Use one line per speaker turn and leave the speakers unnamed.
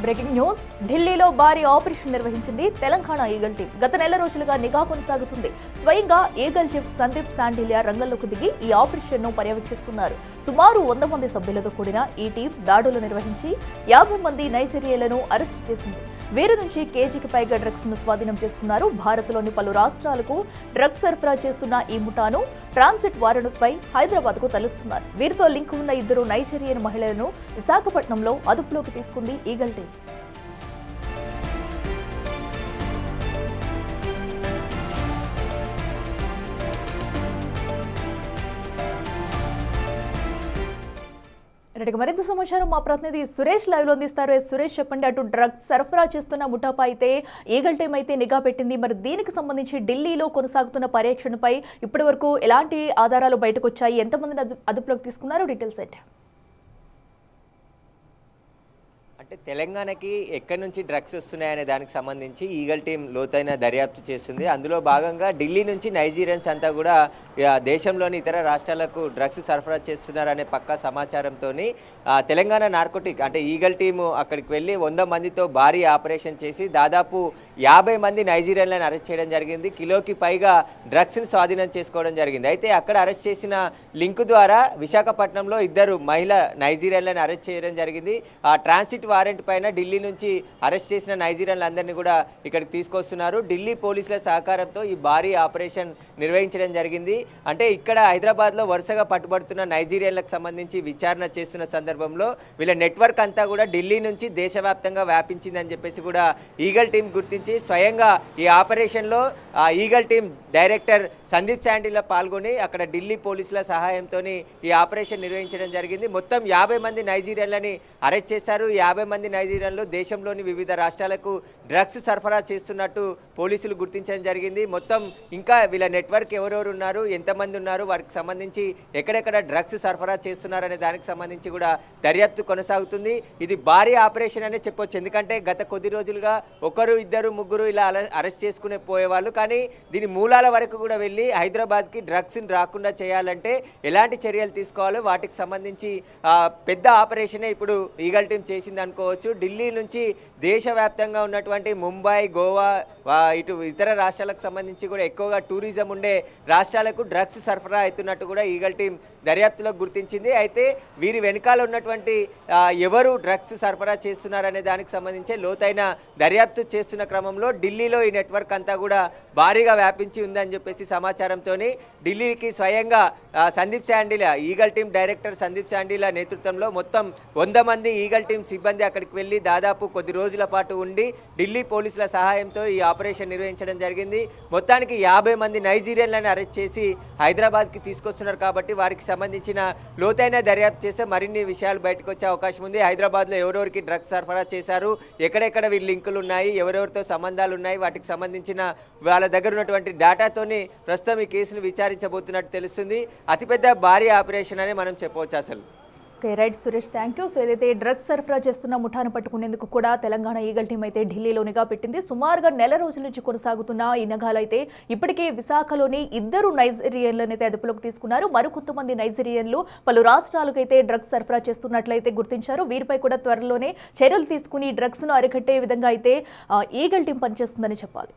Breaking news. ఢిల్లీలో భారీ operation నిర్వహించింది తెలంగాణ ఈగల్ టీం. గత నెల రోజులుగా నిఘా కొనసాగుతుంది. స్వయంగా ఈగల్ టీం సందీప్ శాండిలియా రంగంలోకి దిగి ఈ ఆపరేషన్ ను పర్యవేక్షిస్తున్నారు. సుమారు 100 మంది సభ్యులతో కూడిన ఈ టీం దాడులు నిర్వహించి 50 మంది నైజీరియాలను అరెస్ట్ చేసింది. వీరి నుంచి కేజీకి పైగా డ్రగ్స్ ను స్వాధీనం చేసుకున్నారు. భారత్లోని పలు రాష్ట్రాలకు డ్రగ్స్ సరఫరా చేస్తున్న ఈ ముఠాను ట్రాన్సిట్ వారెంట్పై హైదరాబాద్ కు తరలిస్తున్నారు. వీరితో లింక్ ఉన్న 2 నైజీరియన్ మహిళలను విశాఖపట్నంలో అదుపులోకి తీసుకుంది ఈగల్ టీం. మరింత సమాచారం మా ప్రతినిధి సురేష్ లైవ్ లో అందిస్తారు. సురేష్, చెప్పండి. అటు డ్రగ్స్ సరఫరా చేస్తున్న ముఠాపై అయితే ఈగల్ టీం అయితే నిఘా పెట్టింది. మరి దీనికి సంబంధించి ఢిల్లీలో కొనసాగుతున్న పర్యవేక్షణపై ఇప్పటి వరకు ఎలాంటి ఆధారాలు బయటకు వచ్చాయి? ఎంతమందిని అదుపులోకి తీసుకున్నారు? డీటెయిల్స్ ఏంటి?
అంటే తెలంగాణకి ఎక్కడి నుంచి డ్రగ్స్ వస్తున్నాయనే దానికి సంబంధించి ఈగల్ టీం లోతైన దర్యాప్తు చేస్తుంది. అందులో భాగంగా ఢిల్లీ నుంచి నైజీరియన్స్ అంతా కూడా దేశంలోని ఇతర రాష్ట్రాలకు డ్రగ్స్ సరఫరా చేస్తున్నారనే పక్కా సమాచారంతో తెలంగాణ నార్కోటిక్ అంటే ఈగల్ టీము అక్కడికి వెళ్ళి 100 మందితో భారీ ఆపరేషన్ చేసి దాదాపు 50 మంది నైజీరియన్లను అరెస్ట్ చేయడం జరిగింది. కిలోకి పైగా డ్రగ్స్ని స్వాధీనం చేసుకోవడం జరిగింది. అయితే అక్కడ అరెస్ట్ చేసిన లింక్ ద్వారా విశాఖపట్నంలో 2 మహిళ నైజీరియన్లను అరెస్ట్ చేయడం జరిగింది. ఆ ట్రాన్సిట్ వారెంట్ పైన ఢిల్లీ నుంచి అరెస్ట్ చేసిన నైజీరియన్లందరినీ కూడా ఇక్కడికి తీసుకొస్తున్నారు. ఢిల్లీ పోలీసుల సహకారంతో ఈ భారీ ఆపరేషన్ నిర్వహించడం జరిగింది. అంటే ఇక్కడ హైదరాబాద్లో వరుసగా పట్టుబడుతున్న నైజీరియన్లకు సంబంధించి విచారణ చేస్తున్న సందర్భంలో వీళ్ళ నెట్వర్క్ అంతా కూడా ఢిల్లీ నుంచి దేశవ్యాప్తంగా వ్యాపించిందని చెప్పేసి కూడా ఈగల్ టీం గుర్తించి స్వయంగా ఈ ఆపరేషన్లో ఈగల్ టీం డైరెక్టర్ సందీప్ శాండిలా పాల్గొని అక్కడ ఢిల్లీ పోలీసుల సహాయంతో ఈ ఆపరేషన్ నిర్వహించడం జరిగింది. మొత్తం 50 మంది నైజీరియన్లని అరెస్ట్ చేశారు. 50 మంది నైజీరియన్లు దేశంలోని వివిధ రాష్ట్రాలకు డ్రగ్స్ సరఫరా చేస్తున్నట్టు పోలీసులు గుర్తించడం జరిగింది. మొత్తం ఇంకా వీళ్ళ నెట్వర్క్ ఎవరెవరు ఉన్నారు, ఎంతమంది ఉన్నారు, వారికి సంబంధించి ఎక్కడెక్కడ డ్రగ్స్ సరఫరా చేస్తున్నారనే దానికి సంబంధించి కూడా దర్యాప్తు కొనసాగుతుంది. ఇది భారీ ఆపరేషన్ అనే చెప్పొచ్చు. ఎందుకంటే గత కొద్ది రోజులుగా 1, 2, 3 ఇలా అరెస్ట్ చేసుకునే పోయేవాళ్ళు. కానీ దీని మూలాల వరకు కూడా వెళ్ళి హైదరాబాద్కి డ్రగ్స్ని రాకుండా చేయాలంటే ఎలాంటి చర్యలు తీసుకోవాలో వాటికి సంబంధించి పెద్ద ఆపరేషనే ఇప్పుడు ఈగల్ టీం చేసింది అనుకోవచ్చు. ఢిల్లీ నుంచి దేశవ్యాప్తంగా ఉన్నటువంటి ముంబై, గోవా, ఇటు ఇతర రాష్ట్రాలకు సంబంధించి కూడా ఎక్కువగా టూరిజం ఉండే రాష్ట్రాలకు డ్రగ్స్ సరఫరా అవుతున్నట్టు కూడా ఈగల్ టీం దర్యాప్తులో గుర్తించింది. అయితే వీరి వెనకాల ఉన్నటువంటి ఎవరు డ్రగ్స్ సరఫరా చేస్తున్నారనే దానికి సంబంధించి లోతైన దర్యాప్తు చేస్తున్న క్రమంలో ఢిల్లీలో ఈ నెట్వర్క్ అంతా కూడా భారీగా వ్యాపించి ఉందని చెప్పేసి సమాచారంతో ఢిల్లీకి స్వయంగా Sandeep Shandilya eagle team director Sandeep Shandilya నేతృత్వంలో మొత్తం 100 మంది ఈగల్ టీం సిబ్బంది అక్కడికి వెళ్ళి దాదాపు కొద్ది రోజుల పాటు ఉండి ఢిల్లీ పోలీసుల సహాయంతో ఈ ఆపరేషన్ నిర్వహించడం జరిగింది. మొత్తానికి 50 మంది నైజీరియన్లను అరెస్ట్ చేసి హైదరాబాద్కి తీసుకొస్తున్నారు. కాబట్టి వారికి సంబంధించిన లోతైన దర్యాప్తు చేస్తే మరిన్ని విషయాలు బయటకు వచ్చే అవకాశం ఉంది. హైదరాబాద్లో ఎవరెవరికి డ్రగ్స్ సరఫరా చేశారు, ఎక్కడెక్కడ వీళ్ళ లింకులు ఉన్నాయి, ఎవరెవరితో సంబంధాలు ఉన్నాయి, వాటికి సంబంధించిన వాళ్ళ దగ్గర ఉన్నటువంటి డేటాతోని ప్రస్తుతం ఈ కేసును విచారించబోతున్నట్టు తెలుస్తుంది. అతిపెద్ద భారీ ఆపరేషన్ అని మనం చెప్పవచ్చు అసలు.
Right Suresh, thank you. So ఏదైతే డ్రగ్స్ సరఫరా చేస్తున్న ముఠాను పట్టుకునేందుకు కూడా తెలంగాణ ఈగల్ టీం అయితే ఢిల్లీలో నిఘా పెట్టింది. సుమారుగా నెల రోజుల నుంచి కొనసాగుతున్న ఈ నిఘాలైతే ఇప్పటికే విశాఖలోని 2 నైజీరియన్లను అయితే అదుపులోకి తీసుకున్నారు. మరికొంతమంది నైజీరియన్లు పలు రాష్ట్రాలకు అయితే డ్రగ్స్ సరఫరా చేస్తున్నట్లయితే గుర్తించారు. వీరిపై కూడా త్వరలోనే చర్యలు తీసుకుని డ్రగ్స్ ను అరికట్టే విధంగా అయితే ఈగల్ టీం పనిచేస్తుందని చెప్పాలి.